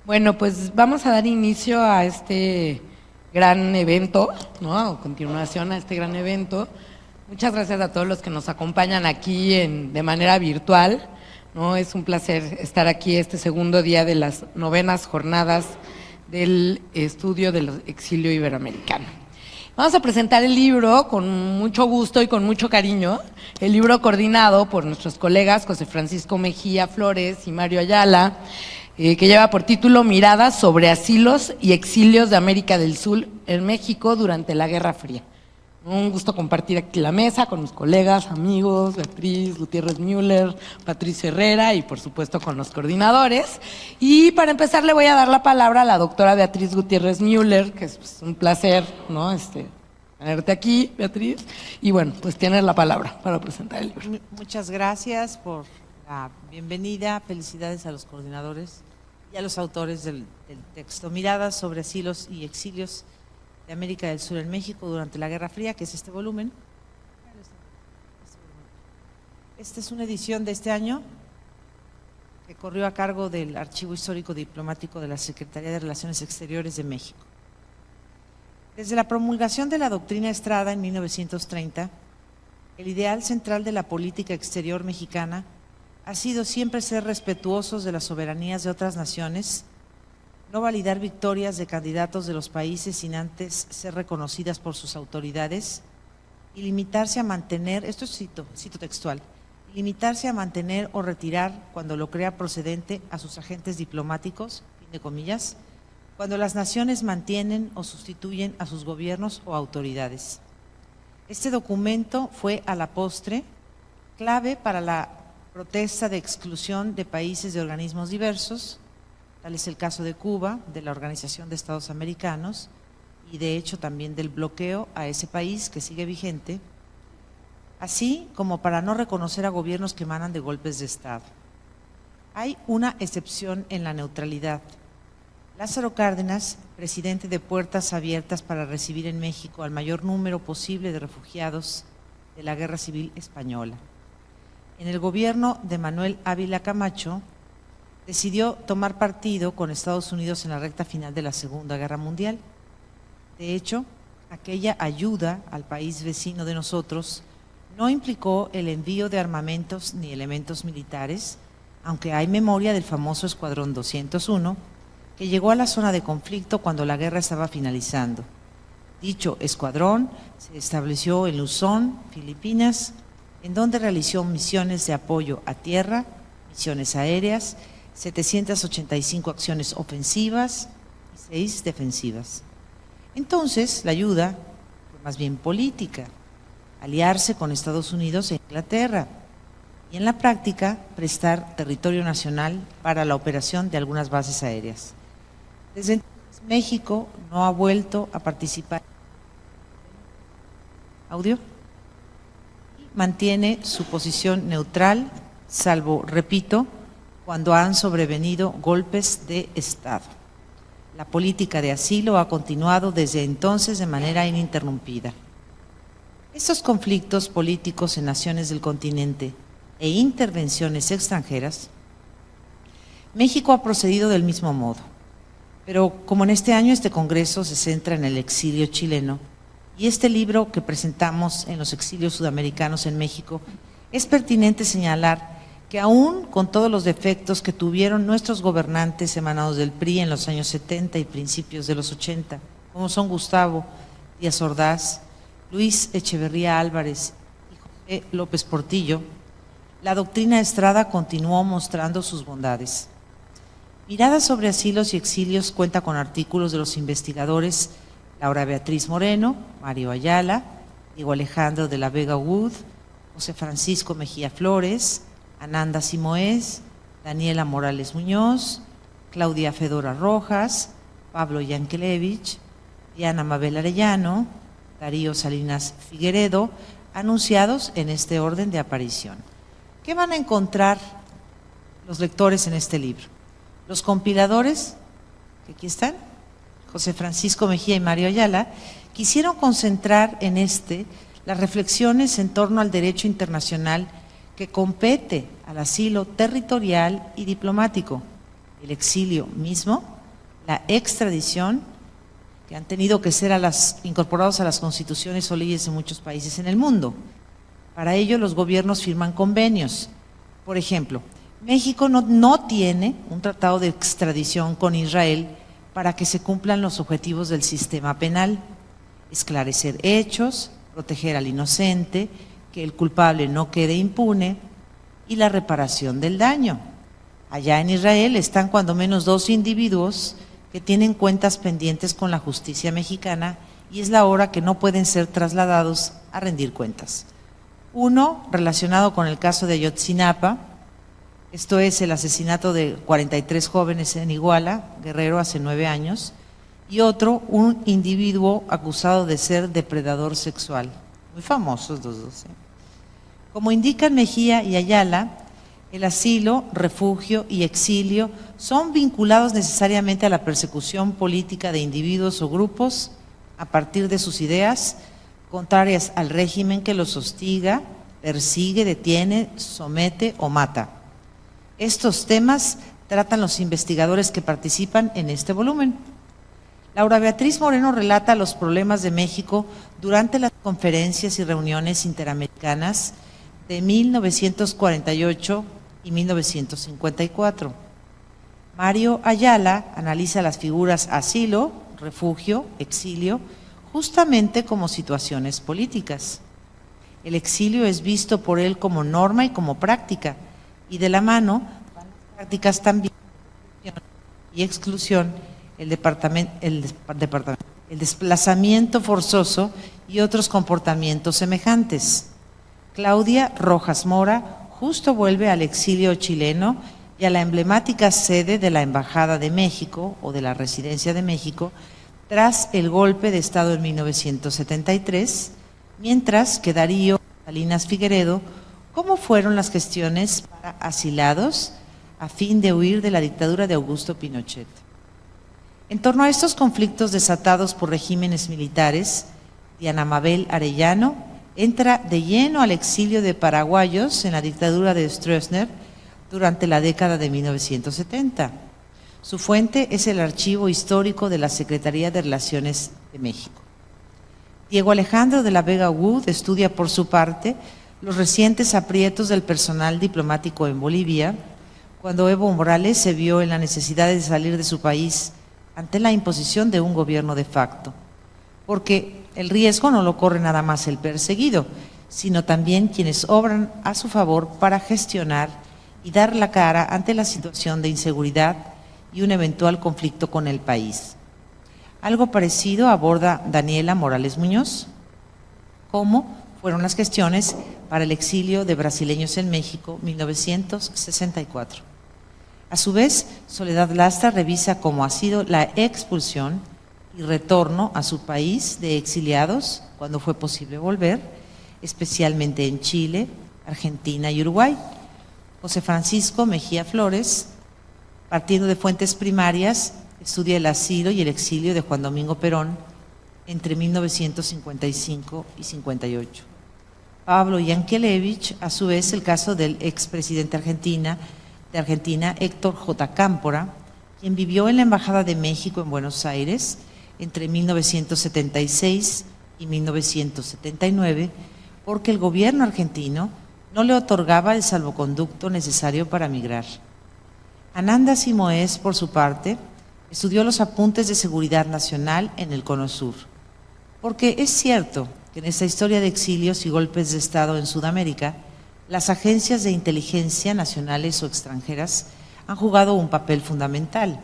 Bueno, pues vamos a dar inicio a este gran evento, ¿no? A continuación a este gran evento. Muchas gracias a todos los que nos acompañan aquí de manera virtual, ¿no? Es un placer estar aquí este segundo día de las 9ª jornadas del estudio del exilio iberoamericano. Vamos a presentar el libro con mucho gusto y con mucho cariño, el libro coordinado por nuestros colegas José Francisco Mejía Flores y Mario Ayala, que lleva por título Miradas sobre asilos y exilios de América del Sur en México durante la Guerra Fría. Un gusto compartir aquí la mesa con mis colegas, amigos, Beatriz Gutiérrez Müller, Patricio Herrera y por supuesto con los coordinadores. Y para empezar le voy a dar la palabra a la doctora Beatriz Gutiérrez Müller, que es un placer, ¿no? Tenerte aquí, Beatriz. Y bueno, pues tienes la palabra para presentar el libro. Muchas gracias por la bienvenida, felicidades a los coordinadores y a los autores del texto. Miradas sobre asilos y exilios de América del Sur en México durante la Guerra Fría, que es este volumen. Esta es una edición de este año que corrió a cargo del Archivo Histórico Diplomático de la Secretaría de Relaciones Exteriores de México. Desde la promulgación de la doctrina Estrada en 1930, el ideal central de la política exterior mexicana ha sido siempre ser respetuosos de las soberanías de otras naciones, no validar victorias de candidatos de los países sin antes ser reconocidas por sus autoridades y limitarse a mantener, esto es cito textual, limitarse a mantener o retirar cuando lo crea procedente a sus agentes diplomáticos, fin de comillas, cuando las naciones mantienen o sustituyen a sus gobiernos o autoridades. Este documento fue a la postre clave para la protesta de exclusión de países de organismos diversos. Tal es el caso de Cuba, de la Organización de Estados Americanos y de hecho también del bloqueo a ese país que sigue vigente, así como para no reconocer a gobiernos que emanan de golpes de Estado. Hay una excepción en la neutralidad. Lázaro Cárdenas, presidente de Puertas Abiertas para recibir en México al mayor número posible de refugiados de la Guerra Civil Española. En el gobierno de Manuel Ávila Camacho, decidió tomar partido con Estados Unidos en la recta final de la Segunda Guerra Mundial. De hecho, aquella ayuda al país vecino de nosotros no implicó el envío de armamentos ni elementos militares, aunque hay memoria del famoso Escuadrón 201, que llegó a la zona de conflicto cuando la guerra estaba finalizando. Dicho escuadrón se estableció en Luzón, Filipinas, en donde realizó misiones de apoyo a tierra, misiones aéreas, 785 acciones ofensivas y 6 defensivas. Entonces, la ayuda fue más bien política, aliarse con Estados Unidos e Inglaterra y en la práctica prestar territorio nacional para la operación de algunas bases aéreas. Desde entonces, México no ha vuelto a participar. ¿Audio? Mantiene su posición neutral, salvo, repito, cuando han sobrevenido golpes de Estado. La política de asilo ha continuado desde entonces de manera ininterrumpida. Estos conflictos políticos en naciones del continente e intervenciones extranjeras, México ha procedido del mismo modo, pero como en este año este congreso se centra en el exilio chileno y este libro que presentamos en los exilios sudamericanos en México, es pertinente señalar que aún con todos los defectos que tuvieron nuestros gobernantes emanados del PRI en los años 70 y principios de los 80, como son Gustavo Díaz Ordaz, Luis Echeverría Álvarez y José López Portillo, la doctrina Estrada continuó mostrando sus bondades. Miradas sobre asilos y exilios cuenta con artículos de los investigadores Laura Beatriz Moreno, Mario Ayala, Diego Alejandro de la Vega Wood, José Francisco Mejía Flores, Ananda Simoes, Daniela Morales Muñoz, Claudia Fedora Rojas, Pablo Yankelevich, Diana Mabel Arellano, Darío Salinas Figueredo, anunciados en este orden de aparición. ¿Qué van a encontrar los lectores en este libro? Los compiladores, que aquí están, José Francisco Mejía y Mario Ayala, quisieron concentrar en las reflexiones en torno al derecho internacional que compete al asilo territorial y diplomático, el exilio mismo la extradición, que han tenido que ser incorporados a las constituciones o leyes de muchos países en el mundo. Para ello, los gobiernos firman convenios. Por ejemplo, México no tiene un tratado de extradición con Israel para que se cumplan los objetivos del sistema penal: esclarecer hechos, proteger al inocente, que el culpable no quede impune y la reparación del daño. Allá en Israel están cuando menos 2 individuos que tienen cuentas pendientes con la justicia mexicana y es la hora que no pueden ser trasladados a rendir cuentas. Uno relacionado con el caso de Ayotzinapa, esto es el asesinato de 43 jóvenes en Iguala, Guerrero, hace 9 años, y otro, un individuo acusado de ser depredador sexual. Muy famosos los dos. Como indican Mejía y Ayala, el asilo, refugio y exilio son vinculados necesariamente a la persecución política de individuos o grupos a partir de sus ideas contrarias al régimen que los hostiga, persigue, detiene, somete o mata. Estos temas tratan los investigadores que participan en este volumen. Laura Beatriz Moreno relata los problemas de México durante las conferencias y reuniones interamericanas de 1948 y 1954. Mario Ayala analiza las figuras asilo, refugio, exilio, justamente como situaciones políticas. El exilio es visto por él como norma y como práctica, y de la mano van las prácticas también y exclusión, el desplazamiento forzoso y otros comportamientos semejantes. Claudia Rojas Mora justo vuelve al exilio chileno y a la emblemática sede de la Embajada de México o de la Residencia de México tras el golpe de Estado en 1973, mientras que Darío Salinas Figueredo, ¿cómo fueron las gestiones para asilados a fin de huir de la dictadura de Augusto Pinochet? En torno a estos conflictos desatados por regímenes militares, Diana Mabel Arellano entra de lleno al exilio de paraguayos en la dictadura de Stroessner durante la década de 1970. Su fuente es el archivo histórico de la Secretaría de Relaciones de México. Diego Alejandro de la Vega Wood estudia por su parte los recientes aprietos del personal diplomático en Bolivia, cuando Evo Morales se vio en la necesidad de salir de su país ante la imposición de un gobierno de facto, porque el riesgo no lo corre nada más el perseguido, sino también quienes obran a su favor para gestionar y dar la cara ante la situación de inseguridad y un eventual conflicto con el país. Algo parecido aborda Daniela Morales Muñoz. ¿Cómo fueron las gestiones para el exilio de brasileños en México, 1964? A su vez, Soledad Lastra revisa cómo ha sido la expulsión y retorno a su país de exiliados cuando fue posible volver, especialmente en Chile, Argentina y Uruguay. José Francisco Mejía Flores, partiendo de fuentes primarias, estudia el asilo y el exilio de Juan Domingo Perón entre 1955 y 58. Pablo Yankelevich, a su vez, el caso del expresidente de Argentina, Héctor J. Cámpora, quien vivió en la Embajada de México en Buenos Aires entre 1976 y 1979, porque el gobierno argentino no le otorgaba el salvoconducto necesario para migrar. Ananda Simoes, por su parte, estudió los apuntes de seguridad nacional en el Cono Sur, porque es cierto que en esta historia de exilios y golpes de Estado en Sudamérica, las agencias de inteligencia nacionales o extranjeras han jugado un papel fundamental,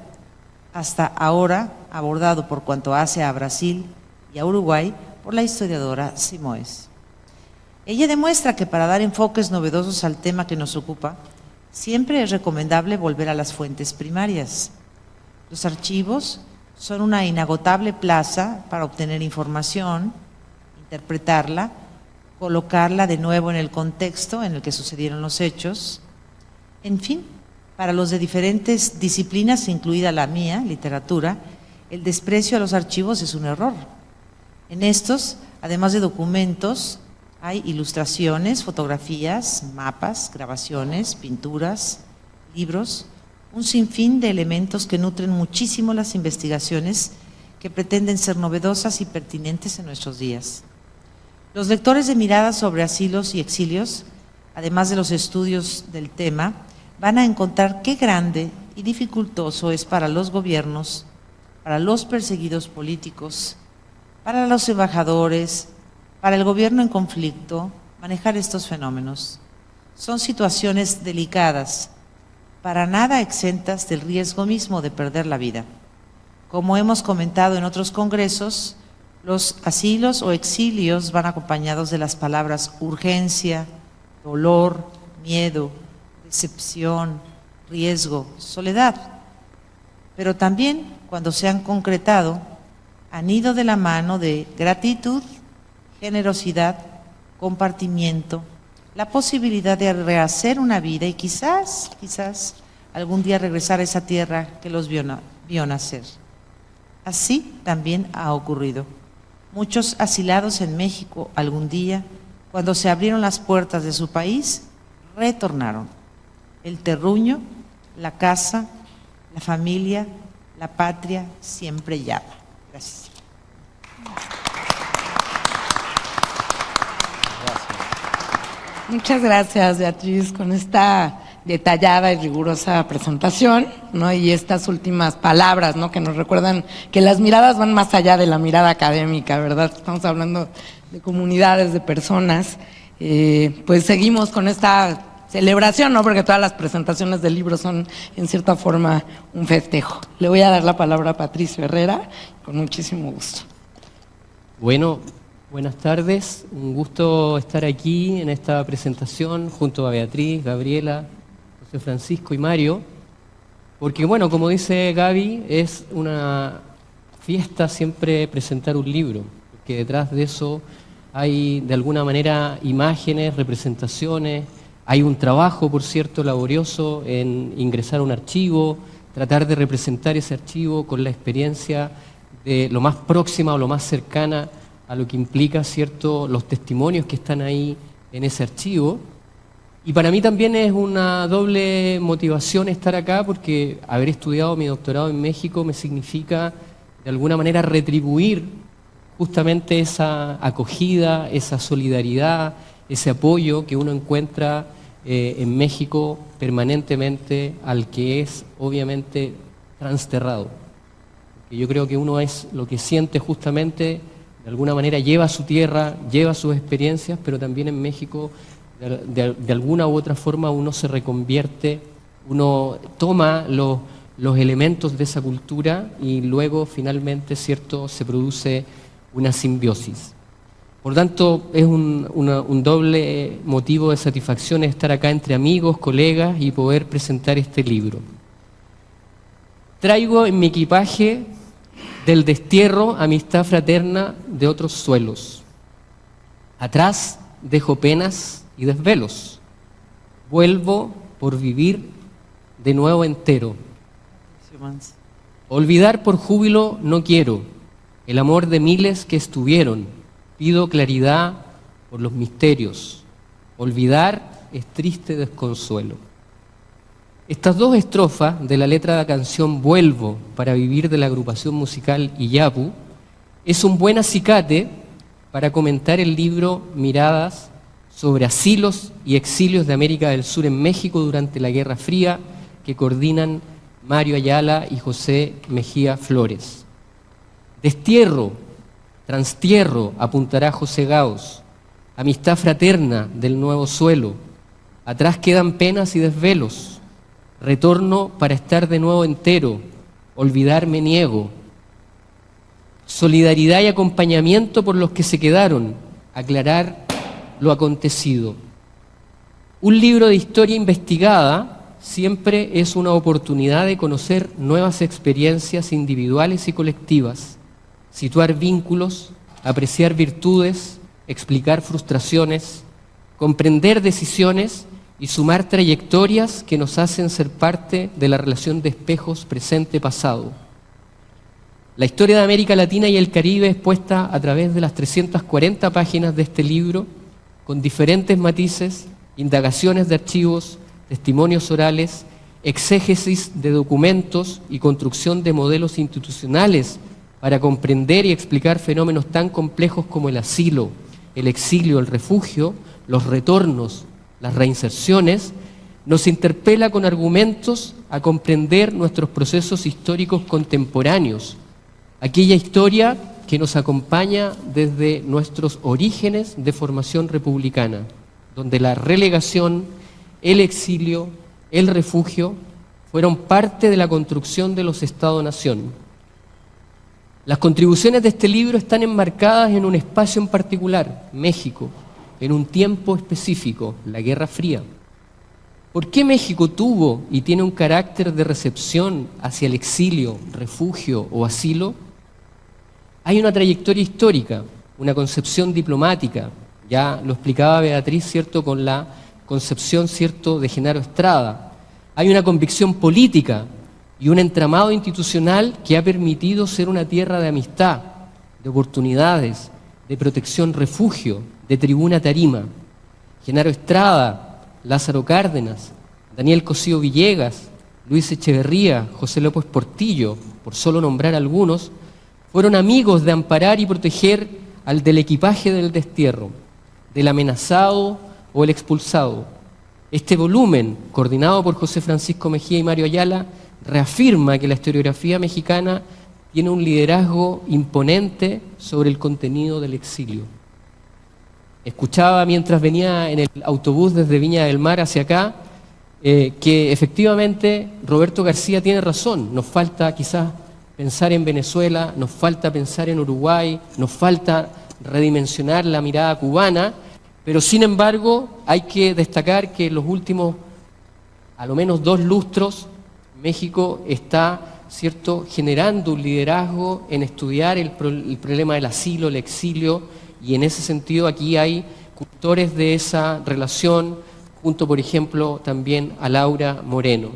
hasta ahora abordado por cuanto hace a Brasil y a Uruguay por la historiadora Simoes. Ella demuestra que para dar enfoques novedosos al tema que nos ocupa, siempre es recomendable volver a las fuentes primarias. Los archivos son una inagotable plaza para obtener información, interpretarla, colocarla de nuevo en el contexto en el que sucedieron los hechos. En fin, para los de diferentes disciplinas, incluida la mía, literatura, el desprecio a los archivos es un error. En estos, además de documentos, hay ilustraciones, fotografías, mapas, grabaciones, pinturas, libros, un sinfín de elementos que nutren muchísimo las investigaciones que pretenden ser novedosas y pertinentes en nuestros días. Los lectores de Miradas sobre asilos y exilios, además de los estudios del tema, van a encontrar qué grande y dificultoso es para los gobiernos, para los perseguidos políticos, para los embajadores, para el gobierno en conflicto, manejar estos fenómenos. Son situaciones delicadas, para nada exentas del riesgo mismo de perder la vida. Como hemos comentado en otros congresos, los asilos o exilios van acompañados de las palabras urgencia, dolor, miedo, decepción, riesgo, soledad. Pero también, cuando se han concretado, han ido de la mano de gratitud, generosidad, compartimiento, la posibilidad de rehacer una vida y quizás algún día regresar a esa tierra que los vio nacer. Así también ha ocurrido. Muchos asilados en México algún día, cuando se abrieron las puertas de su país, retornaron. El terruño, la casa, la familia, la patria siempre llama. Gracias. Muchas gracias, Beatriz, con esta detallada y rigurosa presentación, ¿no? Y estas últimas palabras, ¿no? Que nos recuerdan que las miradas van más allá de la mirada académica, ¿verdad? Estamos hablando de comunidades, de personas. Pues seguimos con esta celebración, ¿no? Porque todas las presentaciones del libro son, en cierta forma, un festejo. Le voy a dar la palabra a Patricio Herrera, con muchísimo gusto. Bueno, buenas tardes. Un gusto estar aquí en esta presentación junto a Beatriz, Gabriela, José Francisco y Mario, porque bueno, como dice Gaby, es una fiesta siempre presentar un libro, porque detrás de eso hay de alguna manera imágenes, representaciones, hay un trabajo, por cierto, laborioso en ingresar a un archivo, tratar de representar ese archivo con la experiencia de lo más próxima o lo más cercana a lo que implica, cierto, los testimonios que están ahí en ese archivo. Y para mí también es una doble motivación estar acá, porque haber estudiado mi doctorado en México me significa de alguna manera retribuir justamente esa acogida, esa solidaridad, ese apoyo que uno encuentra en México permanentemente al que es obviamente transterrado. Porque yo creo que uno es lo que siente justamente, de alguna manera lleva su tierra, lleva sus experiencias, pero también en México de alguna u otra forma uno se reconvierte, uno toma los elementos de esa cultura y luego finalmente, cierto, se produce una simbiosis. Por tanto, es un doble motivo de satisfacción estar acá entre amigos, colegas y poder presentar este libro. Traigo en mi equipaje del destierro amistad fraterna de otros suelos. Atrás dejo penas y desvelos. Vuelvo por vivir de nuevo entero. Olvidar por júbilo no quiero el amor de miles que estuvieron. Pido claridad por los misterios. Olvidar es triste desconsuelo. Estas dos estrofas de la letra de la canción Vuelvo para vivir de la agrupación musical Iyapu es un buen acicate para comentar el libro Miradas sobre asilos y exilios de América del Sur en México durante la Guerra Fría, que coordinan Mario Ayala y José Mejía Flores. Destierro, transtierro, apuntará José Gaos, amistad fraterna del nuevo suelo, atrás quedan penas y desvelos, retorno para estar de nuevo entero, olvidar me niego, solidaridad y acompañamiento por los que se quedaron, aclarar lo acontecido. Un libro de historia investigada siempre es una oportunidad de conocer nuevas experiencias individuales y colectivas, situar vínculos, apreciar virtudes, explicar frustraciones, comprender decisiones y sumar trayectorias que nos hacen ser parte de la relación de espejos presente-pasado. La historia de América Latina y el Caribe expuesta a través de las 340 páginas de este libro, con diferentes matices, indagaciones de archivos, testimonios orales exégesis de documentos y construcción de modelos institucionales para comprender y explicar fenómenos tan complejos como el asilo, el exilio, el refugio, los retornos, las reinserciones, nos interpela con argumentos a comprender nuestros procesos históricos contemporáneos, aquella historia que nos acompaña desde nuestros orígenes de formación republicana, donde la relegación, el exilio, el refugio fueron parte de la construcción de los Estados-nación. Las contribuciones de este libro están enmarcadas en un espacio en particular, México, en un tiempo específico, la Guerra Fría. ¿Por qué México tuvo y tiene un carácter de recepción hacia el exilio, refugio o asilo? Hay una trayectoria histórica, una concepción diplomática, ya lo explicaba Beatriz, ¿cierto?, con la concepción, ¿cierto?, de Genaro Estrada. Hay una convicción política y un entramado institucional que ha permitido ser una tierra de amistad, de oportunidades, de protección, refugio, de tribuna tarima. Genaro Estrada, Lázaro Cárdenas, Daniel Cosío Villegas, Luis Echeverría, José López Portillo, por solo nombrar algunos, fueron amigos de amparar y proteger al del equipaje del destierro, del amenazado o el expulsado. Este volumen, coordinado por José Francisco Mejía y Mario Ayala, reafirma que la historiografía mexicana tiene un liderazgo imponente sobre el contenido del exilio. Escuchaba mientras venía en el autobús desde Viña del Mar hacia acá que efectivamente Roberto García tiene razón. Nos falta quizás pensar en Venezuela, nos falta pensar en Uruguay, nos falta redimensionar la mirada cubana, pero sin embargo hay que destacar que en los últimos a lo menos 2 lustros México está, ¿cierto?, generando un liderazgo en estudiar el problema del asilo, el exilio, y en ese sentido aquí hay cultores de esa relación, junto por ejemplo también a Laura Moreno.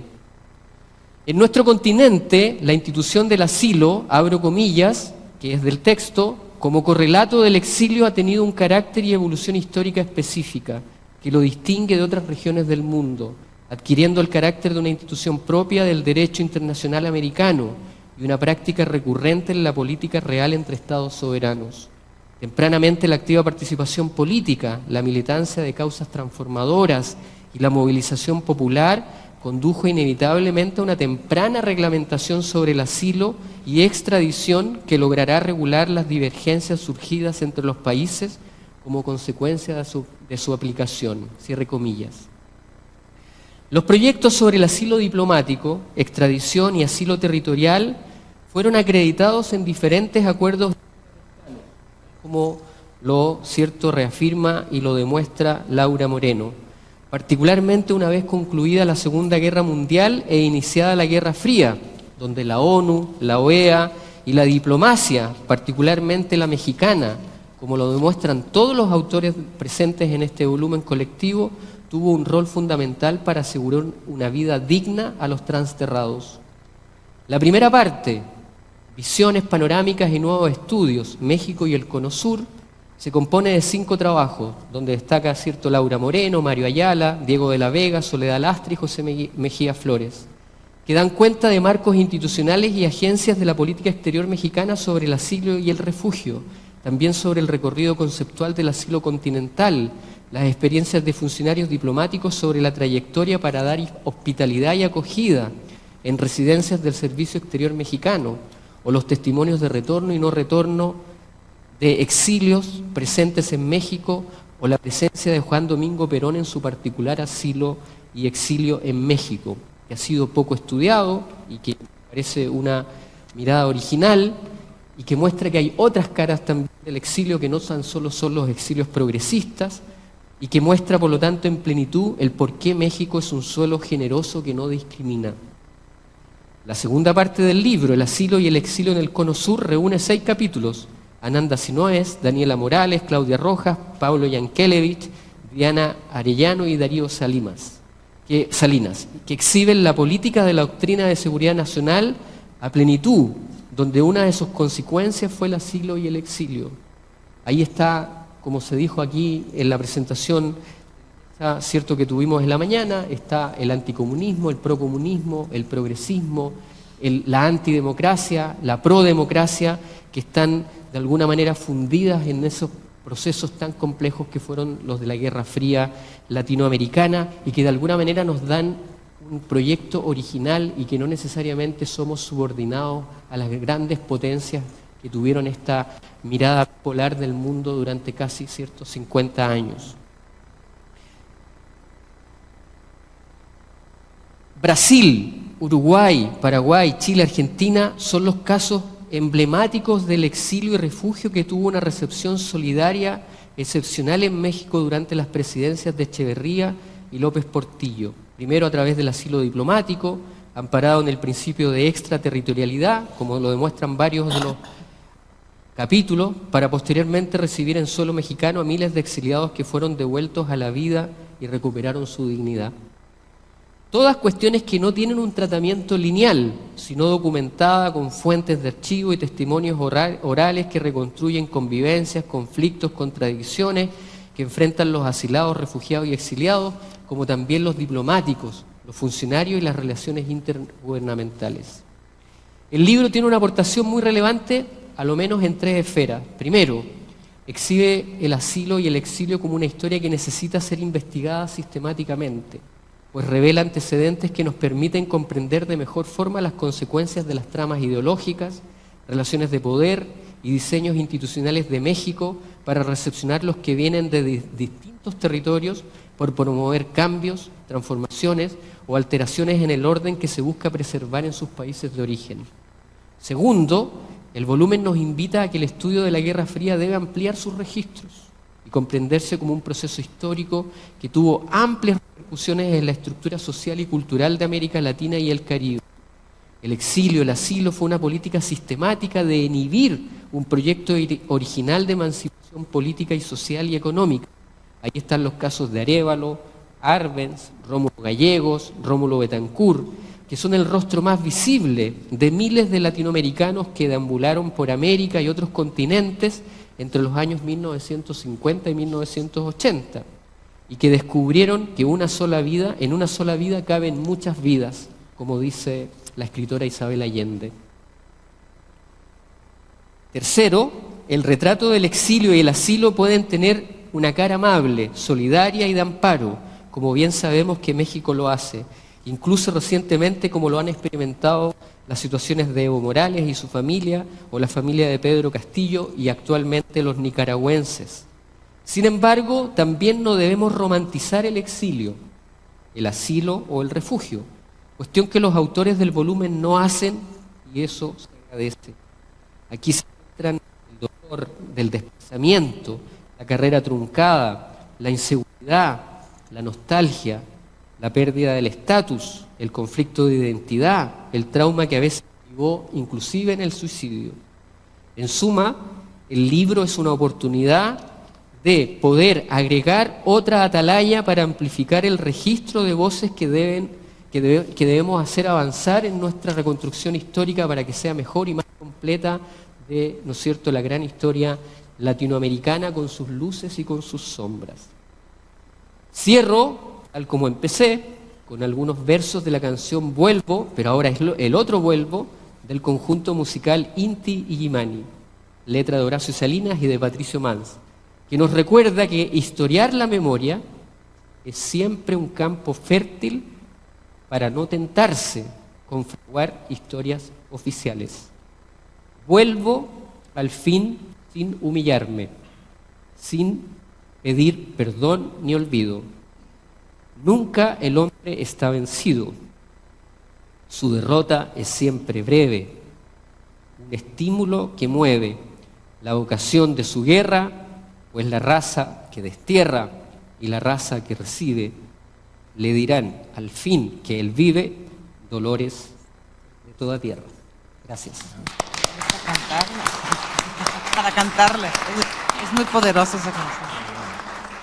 En nuestro continente, la institución del asilo, abro comillas, que es del texto, como correlato del exilio ha tenido un carácter y evolución histórica específica que lo distingue de otras regiones del mundo, adquiriendo el carácter de una institución propia del derecho internacional americano y una práctica recurrente en la política real entre estados soberanos. Tempranamente la activa participación política, la militancia de causas transformadoras y la movilización popular condujo inevitablemente a una temprana reglamentación sobre el asilo y extradición que logrará regular las divergencias surgidas entre los países como consecuencia de su aplicación. Cierre comillas. Los proyectos sobre el asilo diplomático, extradición y asilo territorial fueron acreditados en diferentes acuerdos, como lo reafirma y lo demuestra Laura Moreno, particularmente una vez concluida la Segunda Guerra Mundial e iniciada la Guerra Fría, donde la ONU, la OEA y la diplomacia, particularmente la mexicana, como lo demuestran todos los autores presentes en este volumen colectivo, tuvo un rol fundamental para asegurar una vida digna a los transterrados. La primera parte, Visiones panorámicas y nuevos estudios, México y el Cono Sur, se compone de 5 trabajos, donde destaca, ¿cierto?, Laura Moreno, Mario Ayala, Diego de la Vega, Soledad Lastre y José Mejía Flores, que dan cuenta de marcos institucionales y agencias de la política exterior mexicana sobre el asilo y el refugio, también sobre el recorrido conceptual del asilo continental, las experiencias de funcionarios diplomáticos sobre la trayectoria para dar hospitalidad y acogida en residencias del Servicio Exterior Mexicano, o los testimonios de retorno y no retorno de exilios presentes en México, o la presencia de Juan Domingo Perón en su particular asilo y exilio en México, que ha sido poco estudiado y que parece una mirada original y que muestra que hay otras caras también del exilio que no tan solo son los exilios progresistas, y que muestra por lo tanto en plenitud el por qué México es un suelo generoso que no discrimina. La segunda parte del libro, El asilo y el exilio en el Cono Sur, reúne 6 capítulos. Ananda Sinoes, Daniela Morales, Claudia Rojas, Pablo Yankelevich, Diana Arellano y Darío Salinas, que exhiben la política de la doctrina de seguridad nacional a plenitud, donde una de sus consecuencias fue el asilo y el exilio. Ahí está, como se dijo aquí en la presentación, cierto, que tuvimos en la mañana, está el anticomunismo, el procomunismo, el progresismo, la antidemocracia, la prodemocracia, que están de alguna manera fundidas en esos procesos tan complejos que fueron los de la Guerra Fría latinoamericana y que de alguna manera nos dan un proyecto original y que no necesariamente somos subordinados a las grandes potencias que tuvieron esta mirada polar del mundo durante casi 50 años. Brasil, Uruguay, Paraguay, Chile, Argentina son los casos emblemáticos del exilio y refugio que tuvo una recepción solidaria excepcional en México durante las presidencias de Echeverría y López Portillo. Primero a través del asilo diplomático, amparado en el principio de extraterritorialidad, como lo demuestran varios de los capítulos, para posteriormente recibir en suelo mexicano a miles de exiliados que fueron devueltos a la vida y recuperaron su dignidad. Todas cuestiones que no tienen un tratamiento lineal, sino documentada con fuentes de archivo y testimonios orales que reconstruyen convivencias, conflictos, contradicciones que enfrentan los asilados, refugiados y exiliados, como también los diplomáticos, los funcionarios y las relaciones intergubernamentales. El libro tiene una aportación muy relevante, a lo menos en 3 esferas. Primero, exhibe el asilo y el exilio como una historia que necesita ser investigada sistemáticamente, pues revela antecedentes que nos permiten comprender de mejor forma las consecuencias de las tramas ideológicas, relaciones de poder y diseños institucionales de México para recepcionar los que vienen de distintos territorios por promover cambios, transformaciones o alteraciones en el orden que se busca preservar en sus países de origen. Segundo, el volumen nos invita a que el estudio de la Guerra Fría debe ampliar sus registros y comprenderse como un proceso histórico que tuvo amplias repercusiones en la estructura social y cultural de América Latina y el Caribe. El exilio, el asilo fue una política sistemática de inhibir un proyecto original de emancipación política y social y económica. Ahí están los casos de Arévalo, Arbenz, Rómulo Gallegos, Rómulo Betancourt, que son el rostro más visible de miles de latinoamericanos que deambularon por América y otros continentes entre los años 1950 y 1980, y que descubrieron que en una sola vida caben muchas vidas, como dice la escritora Isabel Allende. Tercero, el retrato del exilio y el asilo pueden tener una cara amable, solidaria y de amparo, como bien sabemos que México lo hace, incluso recientemente como lo han experimentado las situaciones de Evo Morales y su familia, o la familia de Pedro Castillo y actualmente los nicaragüenses. Sin embargo, también no debemos romantizar el exilio, el asilo o el refugio, cuestión que los autores del volumen no hacen, y eso se agradece. Aquí se encuentran el dolor del desplazamiento, la carrera truncada, la inseguridad, la nostalgia, la pérdida del estatus, el conflicto de identidad, el trauma que a veces llevó inclusive en el suicidio. En suma, el libro es una oportunidad de poder agregar otra atalaya para amplificar el registro de voces que debemos hacer avanzar en nuestra reconstrucción histórica para que sea mejor y más completa de, ¿no es cierto?, la gran historia latinoamericana con sus luces y con sus sombras. Cierro, tal como empecé, con algunos versos de la canción Vuelvo, pero ahora es el otro Vuelvo, del conjunto musical Inti Illimani, letra de Horacio Salinas y de Patricio Mans, que nos recuerda que historiar la memoria es siempre un campo fértil para no tentarse con fraguar historias oficiales. Vuelvo al fin sin humillarme, sin pedir perdón ni olvido. Nunca el hombre está vencido. Su derrota es siempre breve, un estímulo que mueve la vocación de su guerra, pues la raza que destierra y la raza que recibe le dirán al fin que él vive dolores de toda tierra. Gracias. Para cantarle. Es muy poderosa esa canción.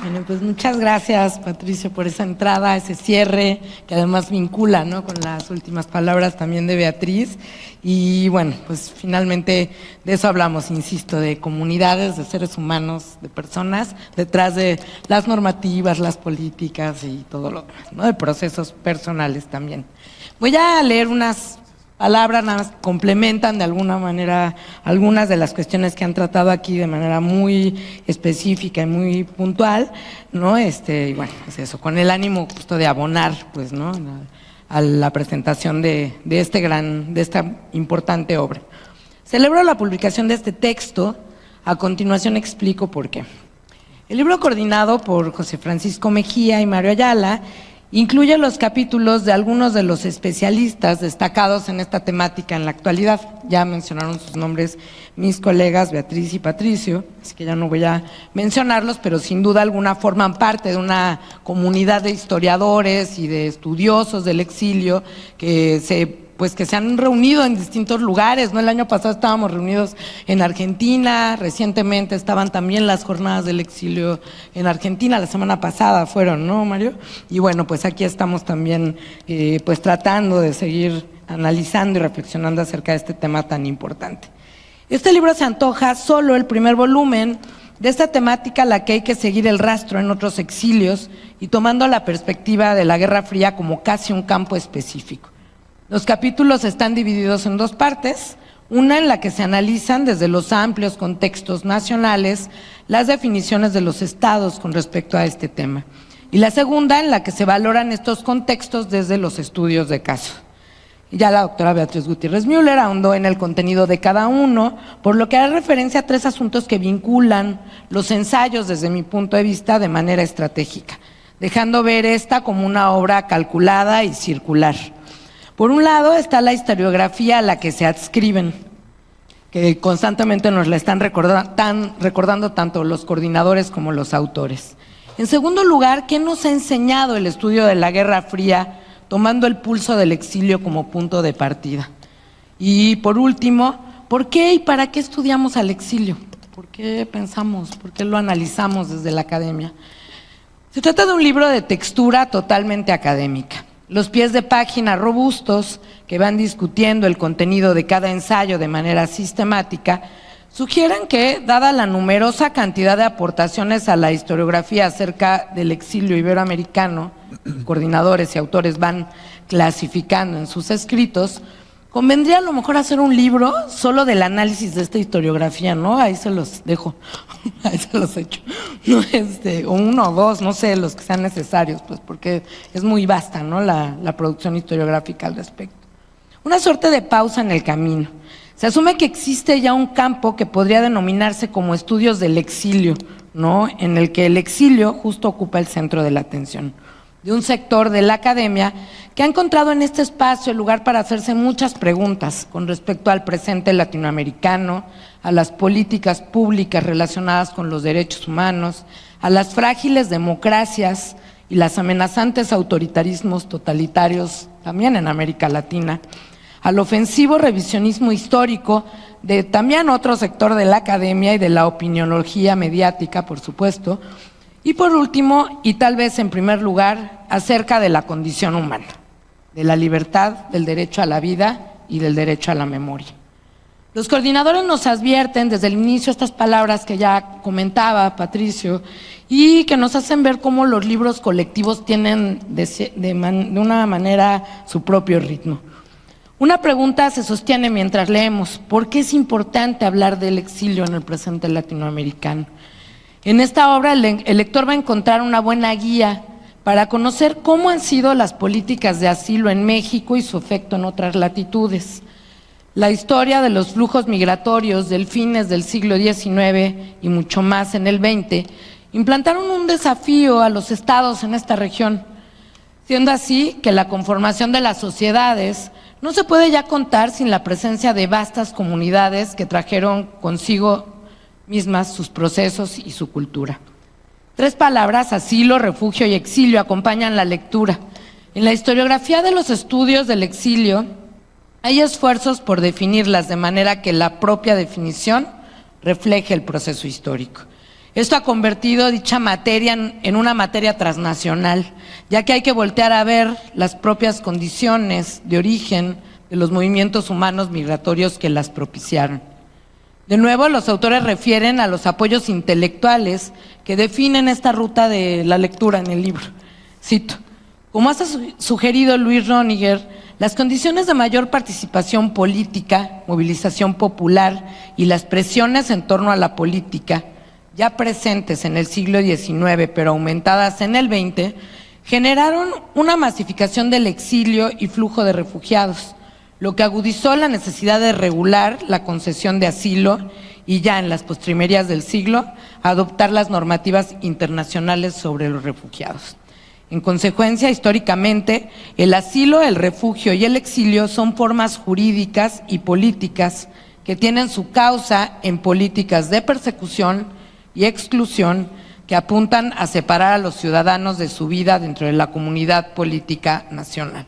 Bueno, pues muchas gracias, Patricio, por esa entrada, ese cierre, que además vincula, ¿no?, con las últimas palabras también de Beatriz. Y bueno, pues finalmente de eso hablamos, insisto, de comunidades, de seres humanos, de personas, detrás de las normativas, las políticas y todo lo demás, ¿no?, de procesos personales también. Voy a leer unas palabras, nada más complementan de alguna manera algunas de las cuestiones que han tratado aquí de manera muy específica y muy puntual, ¿no? Y bueno, pues eso, con el ánimo justo de abonar, pues, ¿no?, a la presentación de esta importante obra. Celebro la publicación de este texto, a continuación explico por qué. El libro, coordinado por José Francisco Mejía y Mario Ayala, incluye los capítulos de algunos de los especialistas destacados en esta temática en la actualidad. Ya mencionaron sus nombres mis colegas Beatriz y Patricio, así que ya no voy a mencionarlos, pero sin duda alguna forman parte de una comunidad de historiadores y de estudiosos del exilio que se han reunido en distintos lugares, ¿no? El año pasado estábamos reunidos en Argentina, recientemente estaban también las jornadas del exilio en Argentina, la semana pasada fueron, ¿no, Mario? Y bueno, pues aquí estamos también pues tratando de seguir analizando y reflexionando acerca de este tema tan importante. Este libro se antoja solo el primer volumen de esta temática a la que hay que seguir el rastro en otros exilios y tomando la perspectiva de la Guerra Fría como casi un campo específico. Los capítulos están divididos en dos partes, una en la que se analizan desde los amplios contextos nacionales las definiciones de los estados con respecto a este tema, y la segunda en la que se valoran estos contextos desde los estudios de caso. Ya la doctora Beatriz Gutiérrez Müller ahondó en el contenido de cada uno, por lo que haré referencia a tres asuntos que vinculan los ensayos desde mi punto de vista de manera estratégica, dejando ver esta como una obra calculada y circular. Por un lado está la historiografía a la que se adscriben, que constantemente nos la están recordando tanto los coordinadores como los autores. En segundo lugar, ¿qué nos ha enseñado el estudio de la Guerra Fría, tomando el pulso del exilio como punto de partida? Y por último, ¿por qué y para qué estudiamos al exilio? ¿Por qué pensamos? ¿Por qué lo analizamos desde la academia? Se trata de un libro de textura totalmente académica. Los pies de página robustos que van discutiendo el contenido de cada ensayo de manera sistemática sugieren que, dada la numerosa cantidad de aportaciones a la historiografía acerca del exilio iberoamericano, coordinadores y autores van clasificando en sus escritos, convendría a lo mejor hacer un libro solo del análisis de esta historiografía, ¿no? Ahí se los dejo, ahí se los echo, ¿no? O uno o dos, no sé, los que sean necesarios, pues porque es muy vasta, ¿no?, la producción historiográfica al respecto. Una suerte de pausa en el camino. Se asume que existe ya un campo que podría denominarse como estudios del exilio, ¿no?, en el que el exilio justo ocupa el centro de la atención de un sector de la academia que ha encontrado en este espacio el lugar para hacerse muchas preguntas con respecto al presente latinoamericano, a las políticas públicas relacionadas con los derechos humanos, a las frágiles democracias y los amenazantes autoritarismos totalitarios también en América Latina, al ofensivo revisionismo histórico de también otro sector de la academia y de la opiniología mediática, por supuesto, y por último, y tal vez en primer lugar, acerca de la condición humana, de la libertad, del derecho a la vida y del derecho a la memoria. Los coordinadores nos advierten desde el inicio estas palabras que ya comentaba Patricio y que nos hacen ver cómo los libros colectivos tienen de una manera su propio ritmo. Una pregunta se sostiene mientras leemos: ¿por qué es importante hablar del exilio en el presente latinoamericano? En esta obra el lector va a encontrar una buena guía para conocer cómo han sido las políticas de asilo en México y su efecto en otras latitudes. La historia de los flujos migratorios del fines del siglo XIX y mucho más en el XX implantaron un desafío a los estados en esta región, siendo así que la conformación de las sociedades no se puede ya contar sin la presencia de vastas comunidades que trajeron consigo mismas sus procesos y su cultura. Tres palabras, asilo, refugio y exilio, acompañan la lectura. En la historiografía de los estudios del exilio hay esfuerzos por definirlas de manera que la propia definición refleje el proceso histórico. Esto ha convertido dicha materia en una materia transnacional, ya que hay que voltear a ver las propias condiciones de origen de los movimientos humanos migratorios que las propiciaron. De nuevo, los autores refieren a los apoyos intelectuales que definen esta ruta de la lectura en el libro. Cito: como ha sugerido Luis Roniger, las condiciones de mayor participación política, movilización popular y las presiones en torno a la política, ya presentes en el siglo XIX pero aumentadas en el XX, generaron una masificación del exilio y flujo de refugiados, lo que agudizó la necesidad de regular la concesión de asilo y ya en las postrimerías del siglo adoptar las normativas internacionales sobre los refugiados. En consecuencia, históricamente, el asilo, el refugio y el exilio son formas jurídicas y políticas que tienen su causa en políticas de persecución y exclusión que apuntan a separar a los ciudadanos de su vida dentro de la comunidad política nacional.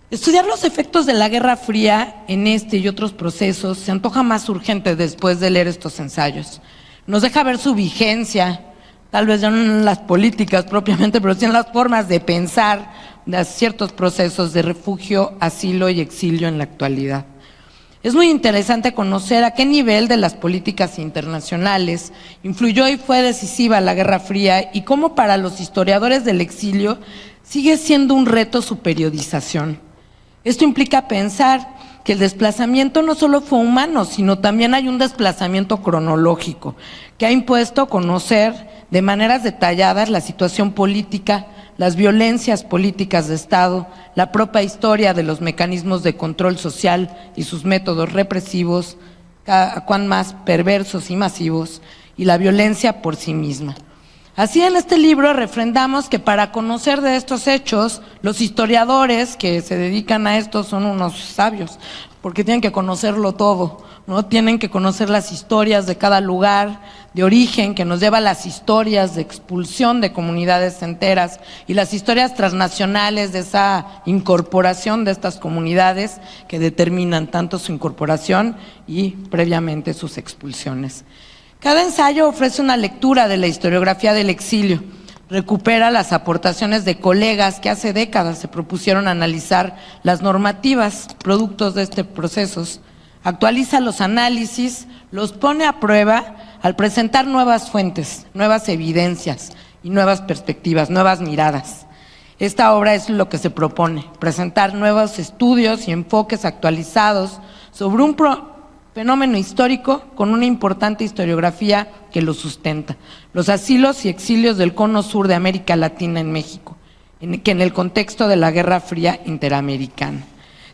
Estudiar los efectos de la Guerra Fría en este y otros procesos se antoja más urgente después de leer estos ensayos. Nos deja ver su vigencia, tal vez ya no en las políticas propiamente, pero sí en las formas de pensar de ciertos procesos de refugio, asilo y exilio en la actualidad. Es muy interesante conocer a qué nivel de las políticas internacionales influyó y fue decisiva la Guerra Fría y cómo para los historiadores del exilio sigue siendo un reto su periodización. Esto implica pensar que el desplazamiento no solo fue humano, sino también hay un desplazamiento cronológico que ha impuesto conocer de maneras detalladas la situación política, las violencias políticas de Estado, la propia historia de los mecanismos de control social y sus métodos represivos, cada cuán más perversos y masivos, y la violencia por sí misma. Así, en este libro refrendamos que para conocer de estos hechos, los historiadores que se dedican a esto son unos sabios, porque tienen que conocerlo todo, ¿no? Tienen que conocer las historias de cada lugar de origen, que nos lleva a las historias de expulsión de comunidades enteras y las historias transnacionales de esa incorporación de estas comunidades que determinan tanto su incorporación y previamente sus expulsiones. Cada ensayo ofrece una lectura de la historiografía del exilio, recupera las aportaciones de colegas que hace décadas se propusieron analizar las normativas productos de estos procesos, actualiza los análisis, los pone a prueba al presentar nuevas fuentes, nuevas evidencias y nuevas perspectivas, nuevas miradas. Esta obra es lo que se propone, presentar nuevos estudios y enfoques actualizados sobre un fenómeno histórico con una importante historiografía que lo sustenta: los asilos y exilios del cono sur de América Latina en México, que en el contexto de la Guerra Fría interamericana.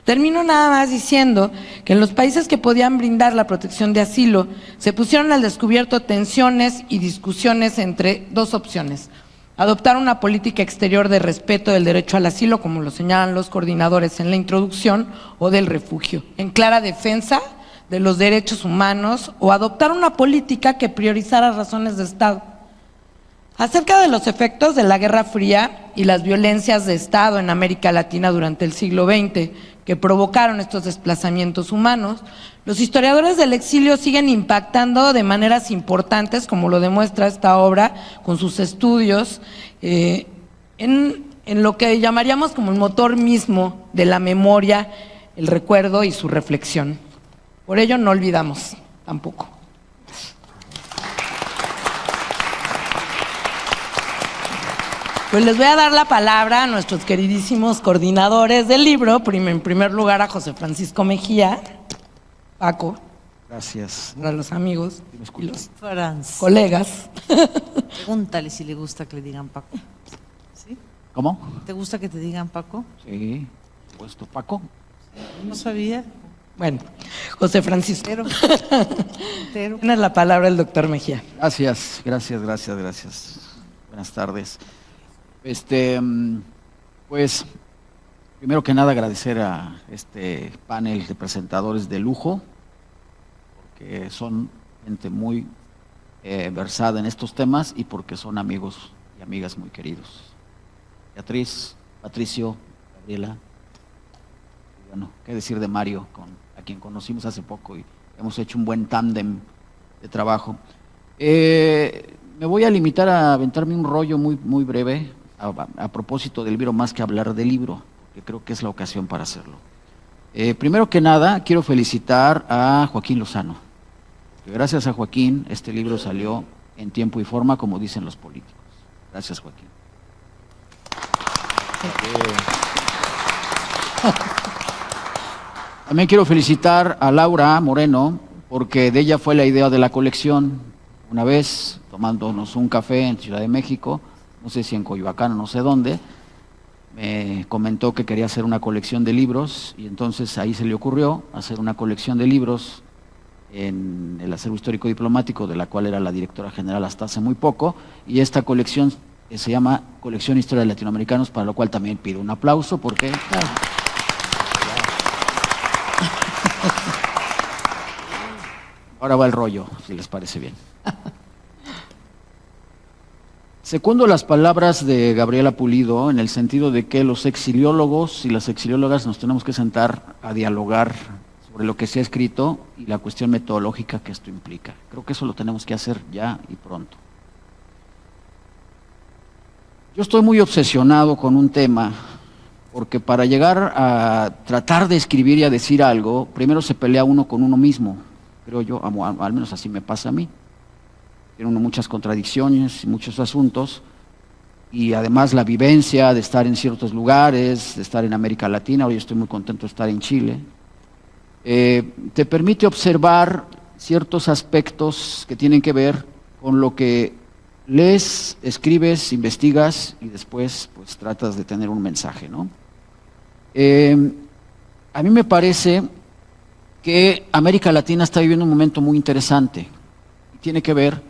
Termino nada más diciendo que en los países que podían brindar la protección de asilo se pusieron al descubierto tensiones y discusiones entre dos opciones: adoptar una política exterior de respeto del derecho al asilo, como lo señalan los coordinadores en la introducción, o del refugio, en clara defensa de los derechos humanos, o adoptar una política que priorizara razones de Estado. Acerca de los efectos de la Guerra Fría y las violencias de Estado en América Latina durante el siglo XX que provocaron estos desplazamientos humanos, los historiadores del exilio siguen impactando de maneras importantes, como lo demuestra esta obra con sus estudios, en lo que llamaríamos como el motor mismo de la memoria, el recuerdo y su reflexión. Por ello no olvidamos tampoco. Pues les voy a dar la palabra a nuestros queridísimos coordinadores del libro. En primer lugar a José Francisco Mejía, Paco. Gracias. Para los amigos y los Franz, colegas. pregúntale si le gusta que le digan Paco. ¿Sí? ¿Cómo? ¿Te gusta que te digan Paco? Sí, puesto Paco. No sabía. Bueno, José Francisco. Entero. Tiene la palabra el doctor Mejía. Gracias. Buenas tardes. Pues, primero que nada agradecer a este panel de presentadores de lujo, porque son gente muy versada en estos temas y porque son amigos y amigas muy queridos. Beatriz, Patricio, Gabriela, y bueno, qué decir de Mario, a quien conocimos hace poco y hemos hecho un buen tándem de trabajo. Me voy a limitar a aventarme un rollo muy breve a propósito del libro, más que hablar del libro, que creo que es la ocasión para hacerlo. Primero que nada, quiero felicitar a Joaquín Lozano. Gracias a Joaquín, este libro salió en tiempo y forma, como dicen los políticos. Gracias, Joaquín. También quiero felicitar a Laura Moreno, porque de ella fue la idea de la colección. Una vez, tomándonos un café en Ciudad de México, no sé si en Coyoacán o no sé dónde, me comentó que quería hacer una colección de libros, y entonces ahí se le ocurrió hacer una colección de libros en el Acervo Histórico Diplomático, de la cual era la directora general hasta hace muy poco, y esta colección se llama Colección Historia de Latinoamericanos, para lo cual también pido un aplauso, porque... Ahora va el rollo, si les parece bien. Secundo las palabras de Gabriela Pulido, en el sentido de que los exiliólogos y las exiliólogas nos tenemos que sentar a dialogar sobre lo que se ha escrito y la cuestión metodológica que esto implica. Creo que eso lo tenemos que hacer ya y pronto. Yo estoy muy obsesionado con un tema, porque para llegar a tratar de escribir y a decir algo, primero se pelea uno con uno mismo, creo yo, al menos así me pasa a mí. Tiene uno muchas contradicciones y muchos asuntos, y además la vivencia de estar en ciertos lugares, de estar en América Latina, hoy estoy muy contento de estar en Chile, te permite observar ciertos aspectos que tienen que ver con lo que lees, escribes, investigas y después pues tratas de tener un mensaje, ¿no? A mí me parece que América Latina está viviendo un momento muy interesante y tiene que ver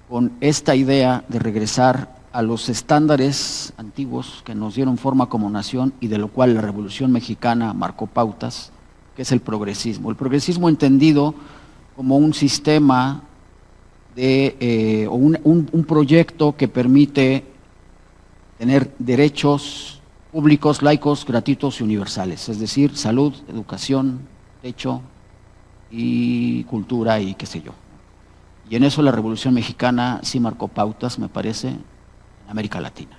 con esta idea de regresar a los estándares antiguos que nos dieron forma como nación y de lo cual la Revolución Mexicana marcó pautas, que es el progresismo. El progresismo entendido como un sistema de, o un proyecto que permite tener derechos públicos, laicos, gratuitos y universales, es decir, salud, educación, techo y cultura y qué sé yo. Y en eso la Revolución Mexicana sí marcó pautas, me parece, en América Latina.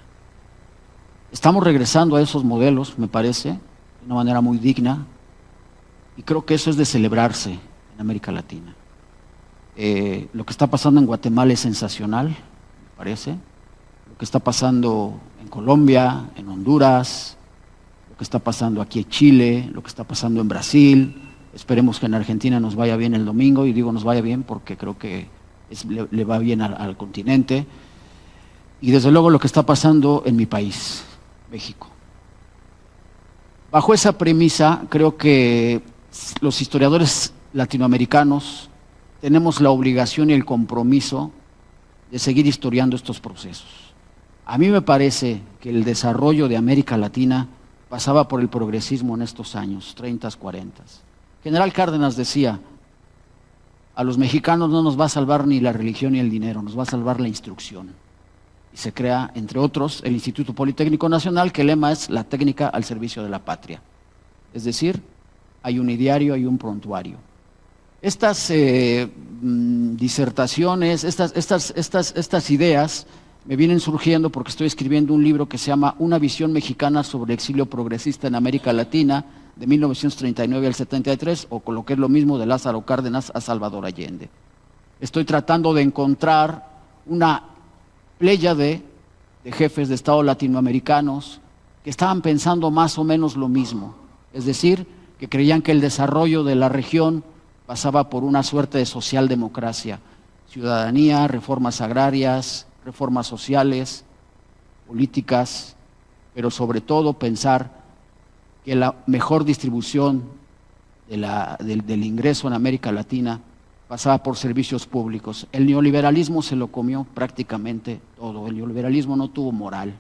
Estamos regresando a esos modelos, me parece, de una manera muy digna, y creo que eso es de celebrarse en América Latina. Lo que está pasando en Guatemala es sensacional, me parece. Lo que está pasando en Colombia, en Honduras, lo que está pasando aquí en Chile, lo que está pasando en Brasil. Esperemos que en Argentina nos vaya bien el domingo, y digo nos vaya bien porque creo que le va bien al continente. Y desde luego lo que está pasando en mi país, México. Bajo esa premisa, creo que los historiadores latinoamericanos tenemos la obligación y el compromiso de seguir historiando estos procesos. A mí me parece que el desarrollo de América Latina pasaba por el progresismo en estos años, 30, 40. General Cárdenas decía, a los mexicanos no nos va a salvar ni la religión ni el dinero, nos va a salvar la instrucción. Y se crea, entre otros, el Instituto Politécnico Nacional, que el lema es la técnica al servicio de la patria. Es decir, hay un ideario, hay un prontuario. Estas disertaciones, estas ideas me vienen surgiendo porque estoy escribiendo un libro que se llama Una visión mexicana sobre el exilio progresista en América Latina, de 1939 al 73, o con lo que es lo mismo de Lázaro Cárdenas a Salvador Allende. Estoy tratando de encontrar una pléyade de jefes de Estado latinoamericanos que estaban pensando más o menos lo mismo, es decir, que creían que el desarrollo de la región pasaba por una suerte de socialdemocracia, ciudadanía, reformas agrarias, reformas sociales, políticas, pero sobre todo pensar que la mejor distribución del ingreso en América Latina pasaba por servicios públicos. El neoliberalismo se lo comió prácticamente todo, el neoliberalismo no tuvo moral.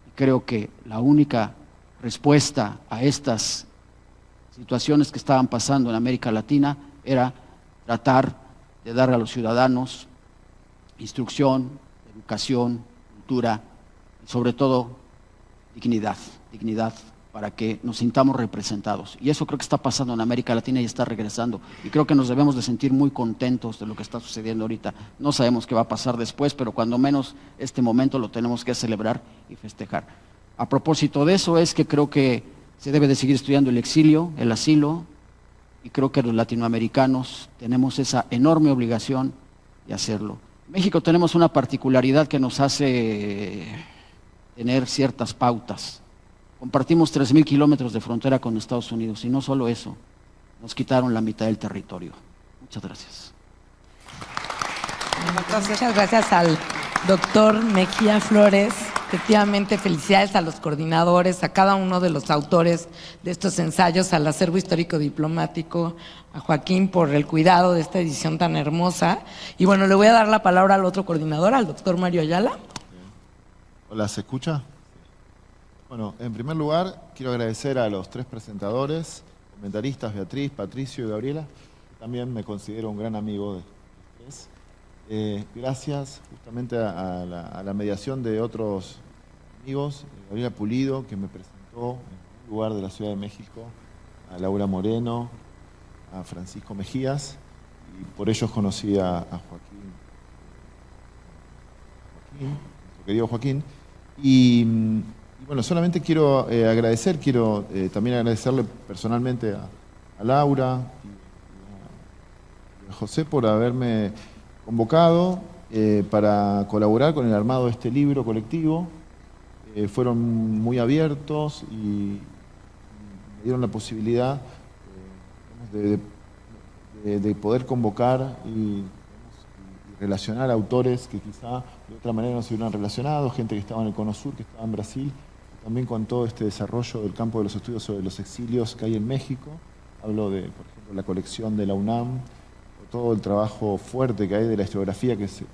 Y creo que la única respuesta a estas situaciones que estaban pasando en América Latina era tratar de dar a los ciudadanos instrucción, educación, cultura y sobre todo dignidad para que nos sintamos representados. Y eso creo que está pasando en América Latina y está regresando. Y creo que nos debemos de sentir muy contentos de lo que está sucediendo ahorita. No sabemos qué va a pasar después, pero cuando menos este momento lo tenemos que celebrar y festejar. A propósito de eso es que creo que se debe de seguir estudiando el exilio, el asilo, y creo que los latinoamericanos tenemos esa enorme obligación de hacerlo. En México tenemos una particularidad que nos hace tener ciertas pautas. Compartimos 3,000 kilómetros de frontera con Estados Unidos y no solo eso, nos quitaron la mitad del territorio. Muchas gracias. Muchas gracias al doctor Mejía Flores. Efectivamente, felicidades a los coordinadores, a cada uno de los autores de estos ensayos, al acervo histórico diplomático, a Joaquín por el cuidado de esta edición tan hermosa. Y bueno, le voy a dar la palabra al otro coordinador, al doctor Mario Ayala. Hola, ¿se escucha? Bueno, en primer lugar, quiero agradecer a los 3 presentadores, comentaristas, Beatriz, Patricio y Gabriela. También me considero un gran amigo de los 3. Gracias justamente a la mediación de otros amigos, Gabriela Pulido, que me presentó en un lugar de la Ciudad de México, a Laura Moreno, a Francisco Mejías, y por ellos conocí a Joaquín, nuestro querido Joaquín. Y bueno, solamente quiero agradecer, quiero también agradecerle personalmente a Laura y a José por haberme convocado para colaborar con el armado de este libro colectivo. Fueron muy abiertos y me dieron la posibilidad de poder convocar y relacionar autores que quizá de otra manera no se hubieran relacionado, gente que estaba en el Cono Sur, que estaba en Brasil, también con todo este desarrollo del campo de los estudios sobre los exilios que hay en México. Hablo de, por ejemplo, la colección de la UNAM, o todo el trabajo fuerte que hay de la historiografía que se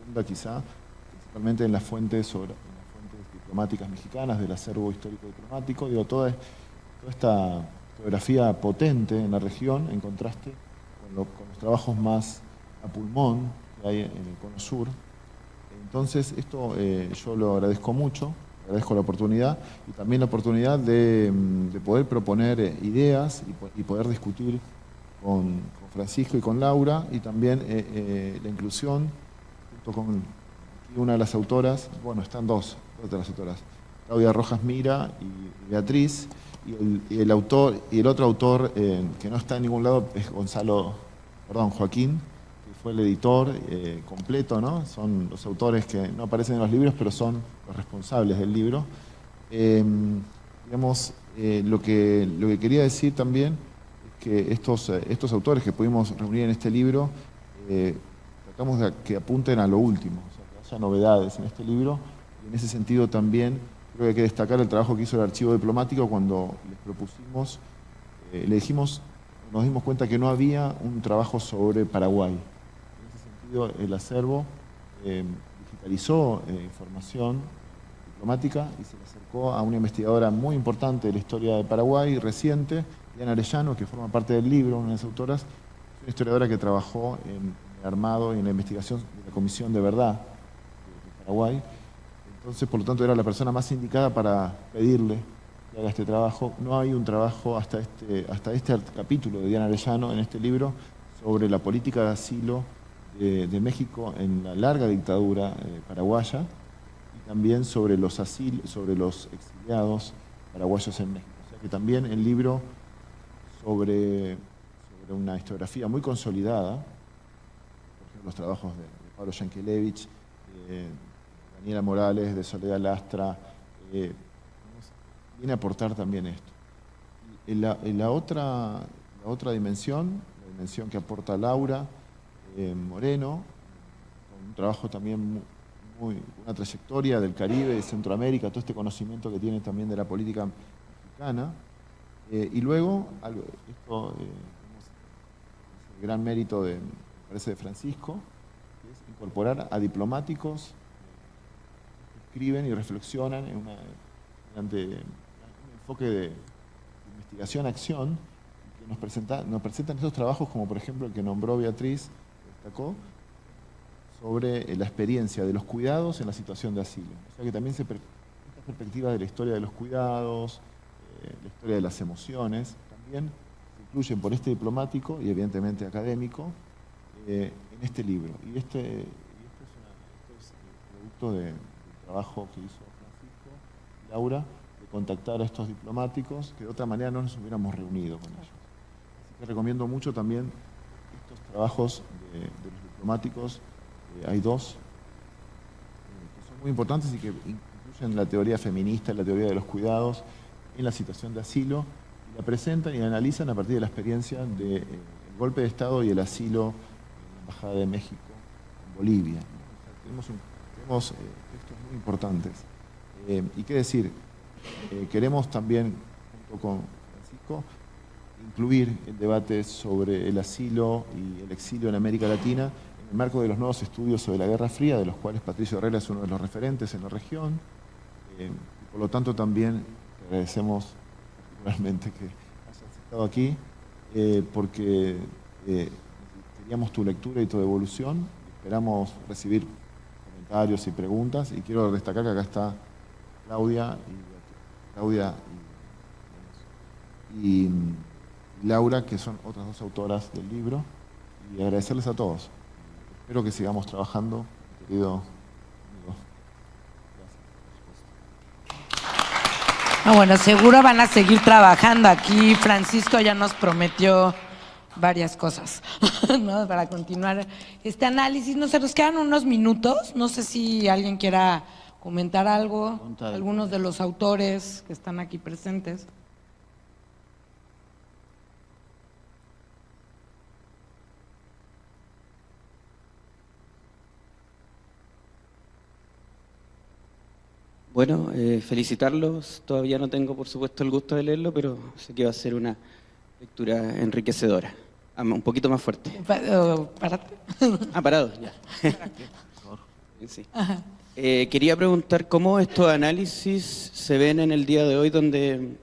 funda quizá, principalmente en las fuentes diplomáticas mexicanas, del acervo histórico diplomático, digo, toda esta historiografía potente en la región, en contraste con los trabajos más a pulmón que hay en el Cono Sur. Entonces, esto yo lo agradezco mucho, agradezco la oportunidad y también la oportunidad de poder proponer ideas y poder discutir con Francisco y con Laura, y también la inclusión, junto con una de las autoras, bueno, están dos de las autoras, Claudia Rojas Mira y Beatriz, y el otro autor que no está en ningún lado es Joaquín, fue el editor completo, ¿no? Son los autores que no aparecen en los libros, pero son los responsables del libro. Digamos, lo que quería decir también es que estos autores que pudimos reunir en este libro, tratamos de que apunten a lo último, o sea, que haya novedades en este libro, y en ese sentido también creo que hay que destacar el trabajo que hizo el Archivo Diplomático cuando les propusimos, nos dimos cuenta que no había un trabajo sobre Paraguay. El acervo digitalizó información diplomática y se le acercó a una investigadora muy importante de la historia de Paraguay reciente, Diana Arellano, que forma parte del libro, una de las autoras, es una historiadora que trabajó en el armado y en la investigación de la Comisión de Verdad de Paraguay. Entonces, por lo tanto, era la persona más indicada para pedirle que haga este trabajo. No hay un trabajo hasta este capítulo de Diana Arellano en este libro sobre la política de asilo de México en la larga dictadura paraguaya, y también sobre los exiliados paraguayos en México. O sea que también el libro sobre una historiografía muy consolidada, por ejemplo los trabajos de Pablo Yankelevich, de Daniela Morales, de Soledad Lastra, viene a aportar también esto. La otra dimensión, la dimensión que aporta Laura Moreno, con un trabajo también una trayectoria del Caribe, de Centroamérica, todo este conocimiento que tiene también de la política mexicana. Y luego, esto es el gran mérito me parece, de Francisco, que es incorporar a diplomáticos que escriben y reflexionan mediante un enfoque de investigación-acción, que nos presentan estos trabajos, como por ejemplo el que nombró Beatriz, destacó, sobre la experiencia de los cuidados en la situación de asilo. O sea que también estas perspectiva de la historia de los cuidados, la historia de las emociones, también se incluyen por este diplomático y evidentemente académico en este libro. Y esto es producto del trabajo que hizo Francisco y Laura, de contactar a estos diplomáticos que de otra manera no nos hubiéramos reunido con ellos. Así que recomiendo mucho también estos trabajos de los diplomáticos. Hay dos que son muy importantes y que incluyen la teoría feminista, la teoría de los cuidados en la situación de asilo, y la presentan y la analizan a partir de la experiencia del golpe de Estado y el asilo en la Embajada de México en Bolivia. O sea, tenemos textos muy importantes. Y qué decir, queremos también, junto con Francisco, incluir el debate sobre el asilo y el exilio en América Latina en el marco de los nuevos estudios sobre la Guerra Fría, de los cuales Patricio Herrera es uno de los referentes en la región. Y por lo tanto también te agradecemos particularmente que hayas estado aquí, porque queríamos tu lectura y tu devolución. Esperamos recibir comentarios y preguntas, y quiero destacar que acá está Claudia y Laura, que son otras dos autoras del libro, y agradecerles a todos. Espero que sigamos trabajando, querido amigo. Bueno, seguro van a seguir trabajando. Aquí Francisco ya nos prometió varias cosas, ¿no? Para continuar este análisis. No sé, nos quedan unos minutos. No sé si alguien quiera comentar algo, algunos de los autores que están aquí presentes. Bueno, felicitarlos. Todavía no tengo, por supuesto, el gusto de leerlo, pero sé que va a ser una lectura enriquecedora. Un poquito más fuerte. Párate. Parado, ya. Sí. Quería preguntar cómo estos análisis se ven en el día de hoy, donde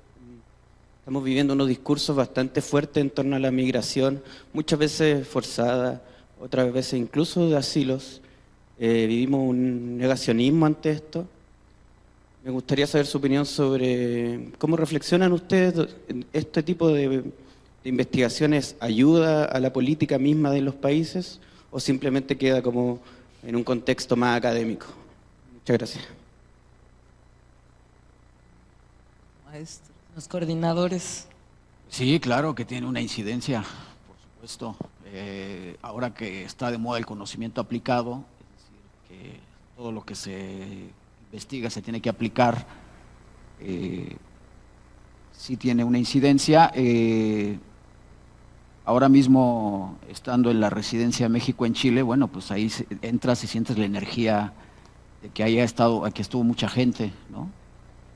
estamos viviendo unos discursos bastante fuertes en torno a la migración, muchas veces forzada, otras veces incluso de asilos. Vivimos un negacionismo ante esto. Me gustaría saber su opinión sobre cómo reflexionan ustedes. ¿Este tipo de investigaciones ayuda a la política misma de los países o simplemente queda como en un contexto más académico? Muchas gracias. Maestro. Los coordinadores. Sí, claro que tiene una incidencia, por supuesto. Ahora que está de moda el conocimiento aplicado, es decir, que todo lo que se investiga se tiene que aplicar, sí tiene una incidencia. Ahora mismo, estando en la residencia de México en Chile, bueno, pues ahí entras y sientes la energía de que que estuvo mucha gente, ¿no?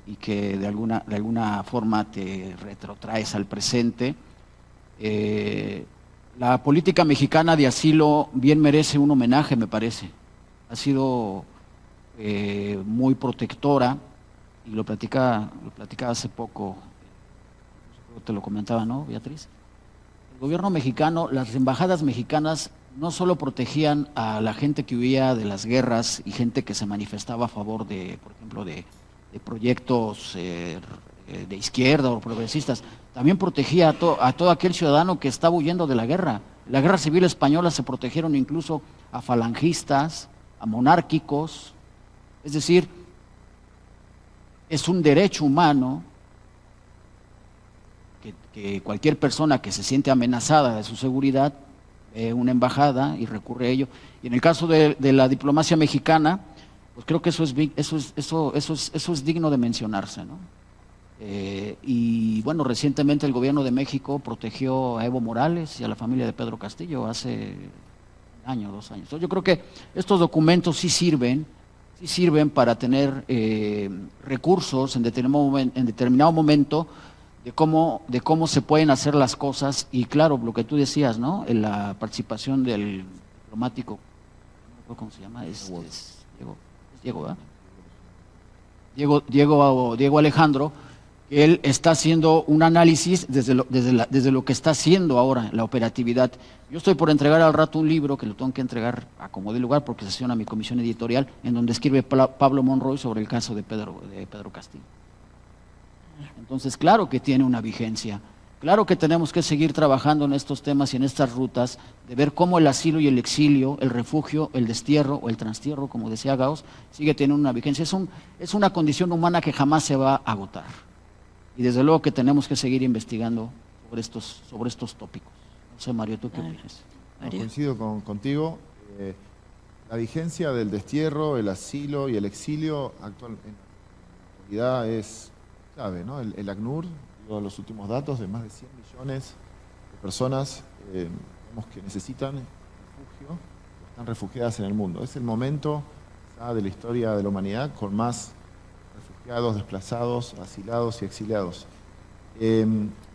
Y que de alguna forma te retrotraes al presente. La política mexicana de asilo bien merece un homenaje, me parece. Ha sido muy protectora, y lo platicaba hace poco, te lo comentaba, ¿no, Beatriz? El gobierno mexicano, las embajadas mexicanas no solo protegían a la gente que huía de las guerras y gente que se manifestaba a favor de, por ejemplo, de proyectos de izquierda o progresistas, también protegía a todo aquel ciudadano que estaba huyendo de la guerra. En la guerra civil española se protegieron incluso a falangistas, a monárquicos. Es decir, es un derecho humano que cualquier persona que se siente amenazada de su seguridad ve una embajada y recurre a ello. Y en el caso de la diplomacia mexicana, pues creo que eso es digno de mencionarse, ¿no? Y bueno, recientemente el gobierno de México protegió a Evo Morales y a la familia de Pedro Castillo hace un año, 2 años. Entonces, yo creo que estos documentos sí sirven para tener recursos en determinado momento de cómo se pueden hacer las cosas. Y claro, lo que tú decías, ¿no? En la participación del diplomático, ¿cómo se llama? Diego, ¿verdad? Diego Alejandro, que él está haciendo un análisis desde lo que está haciendo ahora, la operatividad. Yo estoy por entregar al rato un libro que lo tengo que entregar a como de lugar porque sesiona mi comisión editorial, en donde escribe Pablo Monroy sobre el caso de Pedro Castillo. Entonces, claro que tiene una vigencia. Claro que tenemos que seguir trabajando en estos temas y en estas rutas, de ver cómo el asilo y el exilio, el refugio, el destierro o el transtierro, como decía Gauss, sigue teniendo una vigencia. Es una condición humana que jamás se va a agotar. Y desde luego que tenemos que seguir investigando sobre estos tópicos. No sé, Mario, ¿tú qué opinas? No, coincido contigo. La vigencia del destierro, el asilo y el exilio en la actualidad es clave, ¿no? El ACNUR dio los últimos datos de más de 100 millones de personas digamos, que necesitan refugio o están refugiadas en el mundo. Es el momento de la historia de la humanidad con más refugiados, desplazados, asilados y exiliados.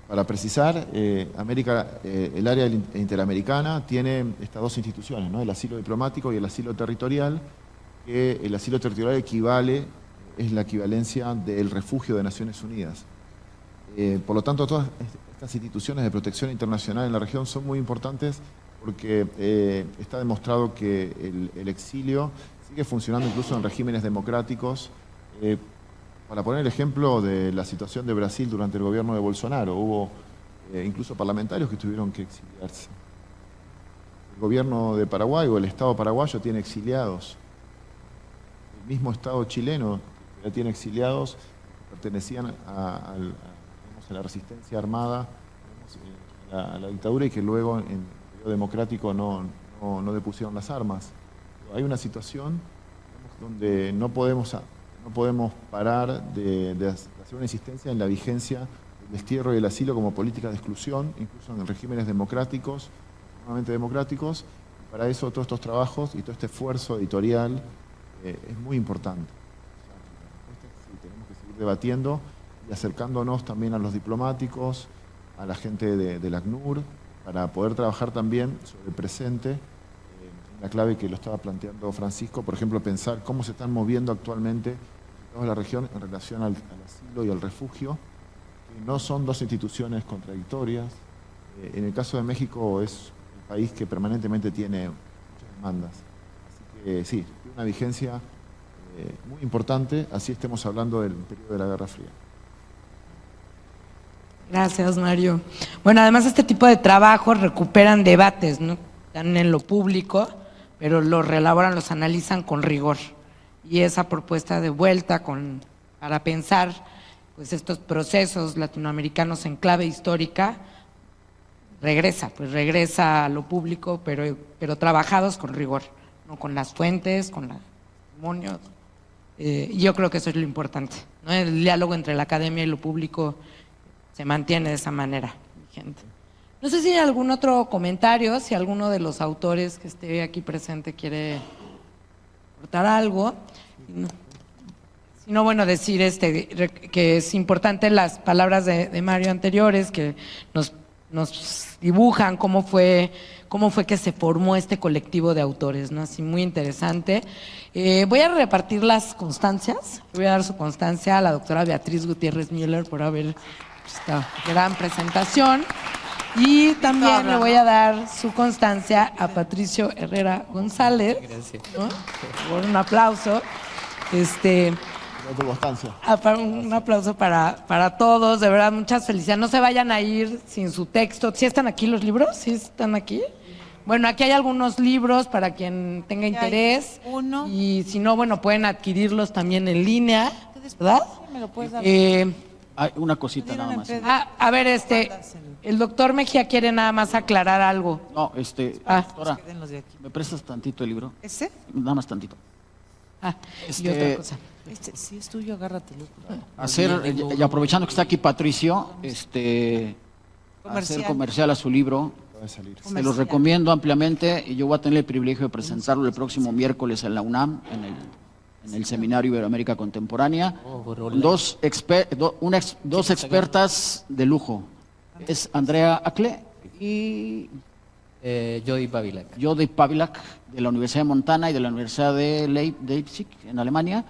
Para precisar, el área interamericana tiene estas dos instituciones, ¿no? El asilo diplomático y el asilo territorial, que el asilo territorial es la equivalencia del refugio de Naciones Unidas. Por lo tanto, todas estas instituciones de protección internacional en la región son muy importantes porque está demostrado que el exilio sigue funcionando incluso en regímenes democráticos. Para poner el ejemplo de la situación de Brasil durante el gobierno de Bolsonaro, hubo incluso parlamentarios que tuvieron que exiliarse. El gobierno de Paraguay o el Estado paraguayo tiene exiliados. El mismo Estado chileno ya tiene exiliados que pertenecían a la resistencia armada, a la dictadura y que luego en el periodo democrático no depusieron las armas. Hay una situación donde no podemos parar de hacer una insistencia en la vigencia del destierro y el asilo como política de exclusión, incluso en regímenes democráticos, normalmente democráticos. Para eso todos estos trabajos y todo este esfuerzo editorial es muy importante. Sí, tenemos que seguir debatiendo y acercándonos también a los diplomáticos, a la gente del ACNUR, para poder trabajar también sobre el presente. La clave que lo estaba planteando Francisco, por ejemplo, pensar cómo se están moviendo actualmente toda la región en relación al asilo y al refugio, que no son dos instituciones contradictorias. En el caso de México es el país que permanentemente tiene muchas demandas. Así que sí, tiene una vigencia muy importante, así estemos hablando del periodo de la Guerra Fría. Gracias, Mario. Bueno, además este tipo de trabajos recuperan debates, ¿no? Están en lo público, pero los reelaboran, los analizan con rigor. Y esa propuesta de vuelta para pensar pues, estos procesos latinoamericanos en clave histórica regresa a lo público, pero trabajados con rigor, ¿no? Con las fuentes, con los testimonios. Yo creo que eso es lo importante, ¿no? El diálogo entre la academia y lo público se mantiene de esa manera vigente. No sé si hay algún otro comentario, si alguno de los autores que esté aquí presente quiere aportar algo. Si no, bueno, decir que es importante las palabras de Mario anteriores, que nos dibujan cómo fue que se formó este colectivo de autores, ¿no? Así muy interesante. Voy a repartir las constancias. Voy a dar su constancia a la doctora Beatriz Gutiérrez Müller por haber esta gran presentación. Y también le voy a dar su constancia a Patricio Herrera González. Gracias. ¿No? Por un aplauso. Un aplauso para todos, de verdad, muchas felicidades. No se vayan a ir sin su texto. ¿Sí están aquí los libros? ¿Sí están aquí? Bueno, aquí hay algunos libros para quien tenga interés. Uno. Y si no, bueno, pueden adquirirlos también en línea, ¿verdad? ¿Me lo puedes dar? Hay una cosita nada más. A ver, el doctor Mejía quiere nada más aclarar algo. No, doctora, Quédenlos de aquí. ¿me prestas tantito el libro? ¿Ese? Nada más tantito. Y otra cosa. Si es tuyo, agárratelo. Y aprovechando que está aquí Patricio, hacer comercial a su libro. Se los recomiendo ampliamente y yo voy a tener el privilegio de presentarlo el próximo miércoles en la UNAM, en el Seminario Iberoamérica Contemporánea. Dos expertas de lujo. Es Andrea Acle y Jody Pavilak. Jody Pavilak, de la Universidad de Montana y de la Universidad de Leipzig, en Alemania.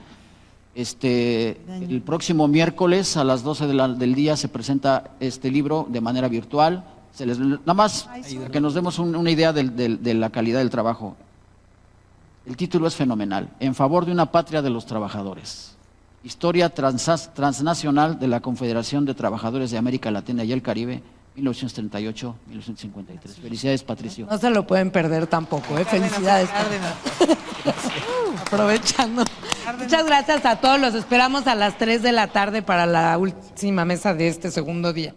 El próximo miércoles a las 12 del día se presenta este libro de manera virtual. Nada más para que nos demos una idea de la calidad del trabajo. El título es fenomenal. En favor de una patria de los trabajadores. Historia transnacional de la Confederación de Trabajadores de América Latina y el Caribe, 1938-1953. Felicidades, Patricio. No se lo pueden perder tampoco, ¿eh? Felicidades. Aprovechando. Muchas gracias a todos. Los esperamos a las 3 de la tarde para la última mesa de este segundo día.